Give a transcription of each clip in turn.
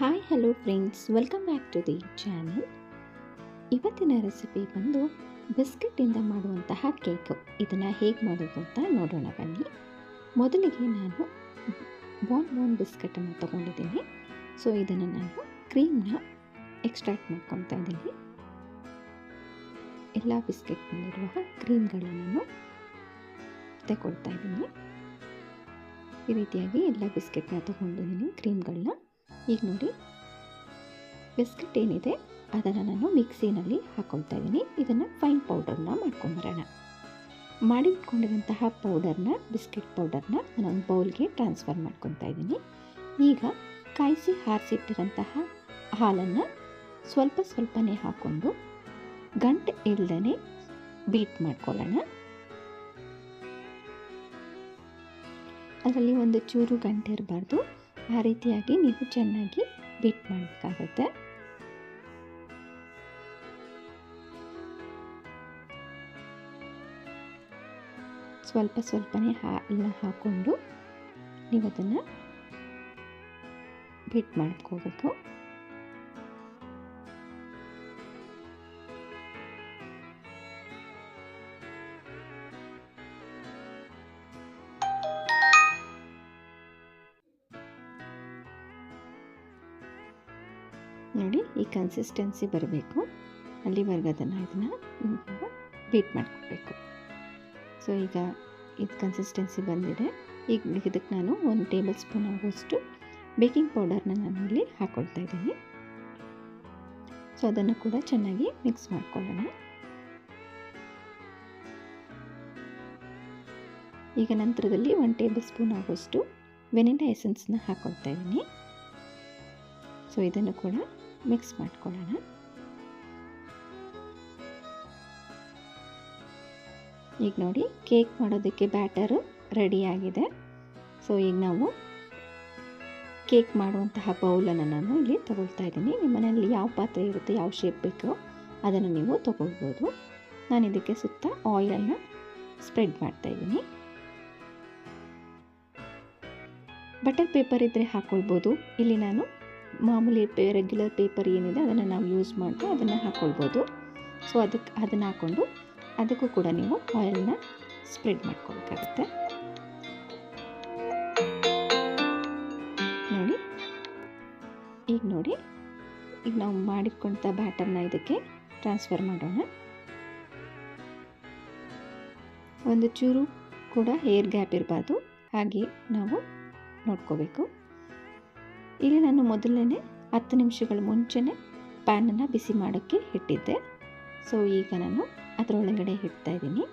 Hi hello friends, welcome back to the channel. ಇವತ್ತಿನ recipe ಬಂದು ಬಿಸ್ಕೆಟಿಂದ ಮಾಡುವಂತಹ ಕೇಕು. ಇದನ್ನು ಹೇಗೆ ಮಾಡೋದು ಅಂತ ನೋಡೋಣ ಬನ್ನಿ. ಮೊದಲಿಗೆ ನಾನು ಬಾನ್ ಬಿಸ್ಕೆಟನ್ನು ತೊಗೊಂಡಿದ್ದೀನಿ. ಸೊ ಇದನ್ನು ನಾನು ಕ್ರೀಮ್ನ ಎಕ್ಸ್ಟ್ರಾಕ್ಟ್ ಮಾಡ್ಕೊತಾ ಇದ್ದೀನಿ. ಎಲ್ಲ ಬಿಸ್ಕೆಟ್ನಲ್ಲಿರುವ ಕ್ರೀಮ್ಗಳನ್ನು ನಾನು ತಗೊಳ್ತಾ ಇದ್ದೀನಿ. ಈ ರೀತಿಯಾಗಿ ಎಲ್ಲ ಬಿಸ್ಕೆಟ್ನ ತೊಗೊಂಡಿದ್ದೀನಿ ಕ್ರೀಮ್ಗಳನ್ನ. ಈಗ ನೋಡಿ, ಬಿಸ್ಕೆಟ್ ಏನಿದೆ ಅದನ್ನು ನಾನು ಮಿಕ್ಸಿನಲ್ಲಿ ಹಾಕ್ಕೊಳ್ತಾ ಇದ್ದೀನಿ. ಇದನ್ನು ಫೈನ್ ಪೌಡರ್ನ ಮಾಡ್ಕೊಂಬರೋಣ. ಮಾಡಿಟ್ಕೊಂಡಿರೋಂತಹ ಪೌಡರ್ನ, ಬಿಸ್ಕೆಟ್ ಪೌಡರ್ನ ನಾನೊಂದು ಬೌಲ್ಗೆ ಟ್ರಾನ್ಸ್ಫರ್ ಮಾಡ್ಕೊತಾ ಇದ್ದೀನಿ. ಈಗ ಕಾಯಿಸಿ ಹಾರಿಸಿಟ್ಟಿರೋಂತಹ ಹಾಲನ್ನು ಸ್ವಲ್ಪನೇ ಹಾಕ್ಕೊಂಡು ಗಂಟು ಇಲ್ದೇ ಬೀಟ್ ಮಾಡ್ಕೊಳ್ಳೋಣ. ಅದರಲ್ಲಿ ಒಂದು ಚೂರು ಗಂಟೆ ಇರಬಾರ್ದು. ಆ ರೀತಿಯಾಗಿ ನೀವು ಚೆನ್ನಾಗಿ ಬೀಟ್ ಮಾಡಬೇಕಾಗುತ್ತೆ. ಸ್ವಲ್ಪನೇ ಹಾಲನ್ನ ಹಾಕ್ಕೊಂಡು ನೀವು ಅದನ್ನು ಬೀಟ್ ಮಾಡ್ಕೋಬೇಕು. ನೋಡಿ, ಈ ಕನ್ಸಿಸ್ಟೆನ್ಸಿ ಬರಬೇಕು. ಅಲ್ಲಿವರೆಗೂ ಇದನ್ನು ಬೀಟ್ ಮಾಡ್ಕೋಬೇಕು. ಸೊ ಈಗ ಇದು ಕನ್ಸಿಸ್ಟೆನ್ಸಿ ಬಂದಿದೆ. ಈಗ ಇದಕ್ಕೆ ನಾನು 1 ಟೇಬಲ್ ಸ್ಪೂನ್ ಆಗುವಷ್ಟು ಬೇಕಿಂಗ್ ಪೌಡರ್ನ ನಾನು ಇಲ್ಲಿ ಹಾಕ್ಕೊಳ್ತಾ ಇದ್ದೀನಿ. ಸೊ ಅದನ್ನು ಕೂಡ ಚೆನ್ನಾಗಿ ಮಿಕ್ಸ್ ಮಾಡ್ಕೊಳ್ಳೋಣ. ಈಗ ನಂತರದಲ್ಲಿ 1 ಟೇಬಲ್ ಸ್ಪೂನ್ ಆಗುವಷ್ಟು ವೆನಿಲಾ ಎಸೆನ್ಸ್ನ ಹಾಕ್ಕೊಳ್ತಾ ಇದ್ದೀನಿ. ಸೊ ಇದನ್ನು ಕೂಡ ಮಿಕ್ಸ್ ಮಾಡ್ಕೊಳ್ಳೋಣ. ಈಗ ನೋಡಿ, ಕೇಕ್ ಮಾಡೋದಕ್ಕೆ ಬ್ಯಾಟರು ರೆಡಿಯಾಗಿದೆ. ಸೊ ಈಗ ನಾವು ಕೇಕ್ ಮಾಡುವಂತಹ ಬೌಲನ್ನು ನಾನು ಇಲ್ಲಿ ತಗೊಳ್ತಾ ಇದ್ದೀನಿ. ನಿಮ್ಮ ಮನೆಯಲ್ಲಿ ಯಾವ ಪಾತ್ರೆ ಇರುತ್ತೆ, ಯಾವ ಶೇಪ್ ಬೇಕೋ ಅದನ್ನು ನೀವು ತಗೊಳ್ಬೋದು. ನಾನು ಇದಕ್ಕೆ ಸುತ್ತ ಆಯಿಲನ್ನು ಸ್ಪ್ರೆಡ್ ಮಾಡ್ತಾ ಇದ್ದೀನಿ. ಬಟರ್ ಪೇಪರ್ ಇದ್ದರೆ ಹಾಕ್ಕೊಳ್ಬೋದು. ಇಲ್ಲಿ ನಾನು ಮಾಮೂಲಿ ರೆಗ್ಯುಲರ್ ಪೇಪರ್ ಏನಿದೆ ಅದನ್ನು ನಾವು ಯೂಸ್ ಮಾಡಿ ಅದನ್ನು ಹಾಕ್ಕೊಳ್ಬೋದು. ಸೊ ಅದನ್ನು ಹಾಕ್ಕೊಂಡು ಅದಕ್ಕೂ ಕೂಡ ನೀವು ಆಯಿಲ್ನ ಸ್ಪ್ರೆಡ್ ಮಾಡ್ಕೊಳ್ಬೇಕಾಗುತ್ತೆ. ನೋಡಿ, ಈಗ ನಾವು ಮಾಡಿಟ್ಕೊಂಥ ಬ್ಯಾಟರ್ನ ಇದಕ್ಕೆ ಟ್ರಾನ್ಸ್ಫರ್ ಮಾಡೋಣ. ಒಂದು ಚೂರು ಕೂಡ ಏರ್ ಗ್ಯಾಪ್ ಇರಬಾರ್ದು, ಹಾಗೆ ನಾವು ನೋಡ್ಕೋಬೇಕು. ಇಲ್ಲಿ ನಾನು ಮೊದಲನೇ 10 ನಿಮಿಷಗಳ ಮುಂಚೆನೇ ಪ್ಯಾನನ್ನು ಬಿಸಿ ಮಾಡೋಕ್ಕೆ ಇಟ್ಟಿದ್ದೆ. ಸೊ ಈಗ ನಾನು ಅದರೊಳಗಡೆ ಇಡ್ತಾ ಇದ್ದೀನಿ.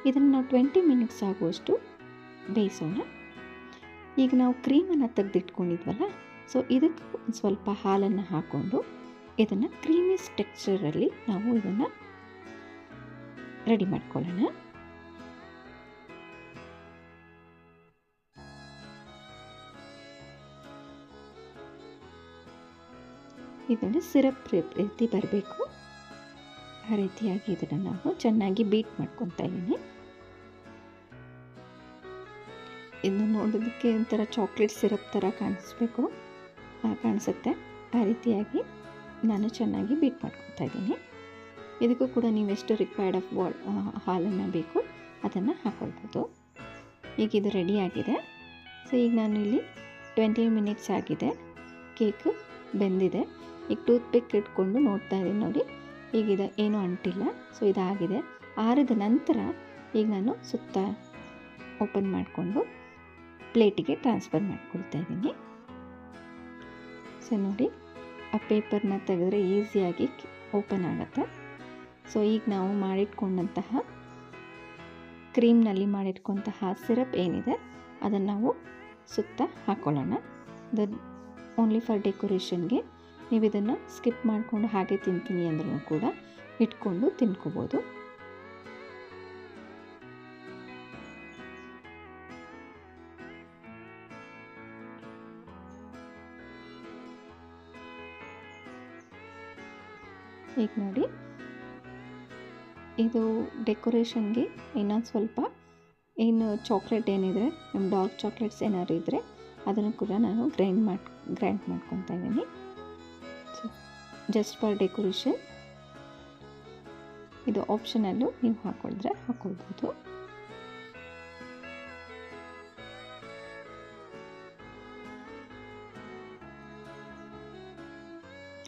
ಇದನ್ನು ನಾವು 20 ಮಿನಿಟ್ಸ್ ಆಗುವಷ್ಟು ಬೇಯಿಸೋಣ. ಈಗ ನಾವು ಕ್ರೀಮನ್ನು ತೆಗೆದಿಟ್ಕೊಂಡಿದ್ವಲ್ಲ, ಸೊ ಇದಕ್ಕೆ ಒಂದು ಸ್ವಲ್ಪ ಹಾಲನ್ನು ಹಾಕ್ಕೊಂಡು ಇದನ್ನು ಕ್ರೀಮಿ ಟೆಕ್ಸ್ಚರಲ್ಲಿ ನಾವು ಇದನ್ನು ರೆಡಿ ಮಾಡ್ಕೊಳ್ಳೋಣ. ಇದನ್ನು ಸಿರಪ್ ರೀತಿ ಬರಬೇಕು. ಆ ರೀತಿಯಾಗಿ ಇದನ್ನು ನಾವು ಚೆನ್ನಾಗಿ ಬೀಟ್ ಮಾಡ್ಕೊತಾ ಇದ್ದೀನಿ. ಇದನ್ನು ನೋಡೋದಕ್ಕೆ ಒಂಥರ ಚಾಕ್ಲೇಟ್ ಸಿರಪ್ ಥರ ಕಾಣಿಸುತ್ತೆ. ಆ ರೀತಿಯಾಗಿ ನಾನು ಚೆನ್ನಾಗಿ ಬೀಟ್ ಮಾಡ್ಕೊತಾ ಇದ್ದೀನಿ. ಇದಕ್ಕೂ ಕೂಡ ನೀವು ಎಷ್ಟು ರಿಕ್ವೈರ್ಡ್ ಆಫ್ ಹಾಲನ್ನು ಬೇಕು ಅದನ್ನು ಹಾಕ್ಕೊಳ್ಬೋದು. ಈಗ ಇದು ರೆಡಿಯಾಗಿದೆ. ಸೊ ಈಗ ನಾನು ಇಲ್ಲಿ 20 ಮಿನಿಟ್ಸ್ ಆಗಿದೆ, ಕೇಕು ಬೆಂದಿದೆ. ಈಗ ಟೂತ್ ಪಿಕ್ ಇಟ್ಕೊಂಡು ನೋಡ್ತಾ ಇದ್ದೀನಿ. ನೋಡಿ, ಈಗ ಏನೂ ಅಂಟಿಲ್ಲ. ಸೊ ಇದಾಗಿದೆ. ಆರಿದ ನಂತರ ಈಗ ನಾನು ಸುತ್ತ ಓಪನ್ ಮಾಡಿಕೊಂಡು ಪ್ಲೇಟಿಗೆ ಟ್ರಾನ್ಸ್ಫರ್ ಮಾಡ್ಕೊಳ್ತಾ ಇದ್ದೀನಿ. ಸೊ ನೋಡಿ, ಆ ಪೇಪರ್ನ ತೆಗೆದ್ರೆ ಈಸಿಯಾಗಿ ಓಪನ್ ಆಗುತ್ತೆ. ಸೊ ಈಗ ನಾವು ಮಾಡಿಟ್ಕೊಂಡಂತಹ ಕ್ರೀಮ್ನಲ್ಲಿ ಮಾಡಿಟ್ಕೊಂತಹ ಸಿರಪ್ ಏನಿದೆ ಅದನ್ನು ನಾವು ಸುತ್ತ ಹಾಕ್ಕೊಳ್ಳೋಣ. ಓನ್ಲಿ ಫಾರ್ ಡೆಕೋರೇಷನ್ಗೆ. ನೀವು ಇದನ್ನು ಸ್ಕಿಪ್ ಮಾಡಿಕೊಂಡು ಹಾಗೆ ತಿಂತೀನಿ ಅಂದ್ರೂ ಕೂಡ ಇಟ್ಕೊಂಡು ತಿನ್ಕೋಬೋದು. ಈಗ ನೋಡಿ, ಇದು ಡೆಕೋರೇಷನ್ಗೆ ಇನ್ನೊಂದು ಸ್ವಲ್ಪ ಏನು ಚಾಕ್ಲೇಟ್ ಏನಿದ್ರೆ, ನಿಮ್ಮ ಡಾರ್ಕ್ ಚಾಕ್ಲೇಟ್ಸ್ ಏನಾದ್ರು ಇದ್ದರೆ ಅದನ್ನು ಕೂಡ ನಾನು ಗ್ರೈಂಡ್ ಮಾಡ್ಕೊತಾ ಇದ್ದೀನಿ. ಸೊ ಜಸ್ಟ್ ಫಾರ್ ಡೆಕೋರೇಷನ್, ಇದು ಆಪ್ಷನಲ್ಲು, ನೀವು ಹಾಕ್ಕೊಳ್ಬೋದು.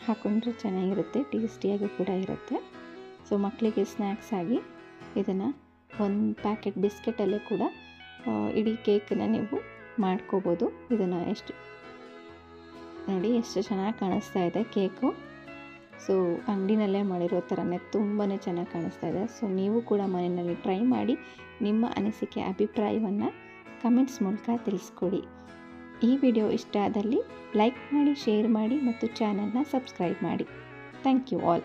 ಹಾಕ್ಕೊಂಡ್ರೆ ಚೆನ್ನಾಗಿರುತ್ತೆ, ಟೇಸ್ಟಿಯಾಗಿ ಕೂಡ ಇರುತ್ತೆ. ಸೊ ಮಕ್ಕಳಿಗೆ ಸ್ನ್ಯಾಕ್ಸ್ ಆಗಿ ಇದನ್ನು ಒಂದು ಪ್ಯಾಕೆಟ್ ಬಿಸ್ಕೆಟಲ್ಲೇ ಕೂಡ ಇಡೀ ಕೇಕನ್ನು ನೀವು ಮಾಡ್ಕೋಬೋದು. ಇದನ್ನು ನೋಡಿ ಎಷ್ಟು ಚೆನ್ನಾಗಿ ಕಾಣಿಸ್ತಾ ಇದೆ ಕೇಕು. ಸೊ ಅಂಗಡಿನಲ್ಲೇ ಮಾಡಿರೋ ಥರನೇ ತುಂಬಾ ಚೆನ್ನಾಗಿ ಕಾಣಿಸ್ತಾ ಇದೆ. ಸೊ ನೀವು ಕೂಡ ಮನೆಯಲ್ಲಿ ಟ್ರೈ ಮಾಡಿ ನಿಮ್ಮ ಅನಿಸಿಕೆ ಅಭಿಪ್ರಾಯವನ್ನು ಕಮೆಂಟ್ಸ್ ಮೂಲಕ ತಿಳಿಸ್ಕೊಡಿ. ಈ ವಿಡಿಯೋ ಇಷ್ಟ ಆದಲ್ಲಿ ಲೈಕ್ ಮಾಡಿ, ಶೇರ್ ಮಾಡಿ ಮತ್ತು ಚಾನಲ್ನ ಸಬ್ಸ್ಕ್ರೈಬ್ ಮಾಡಿ. Thank you all.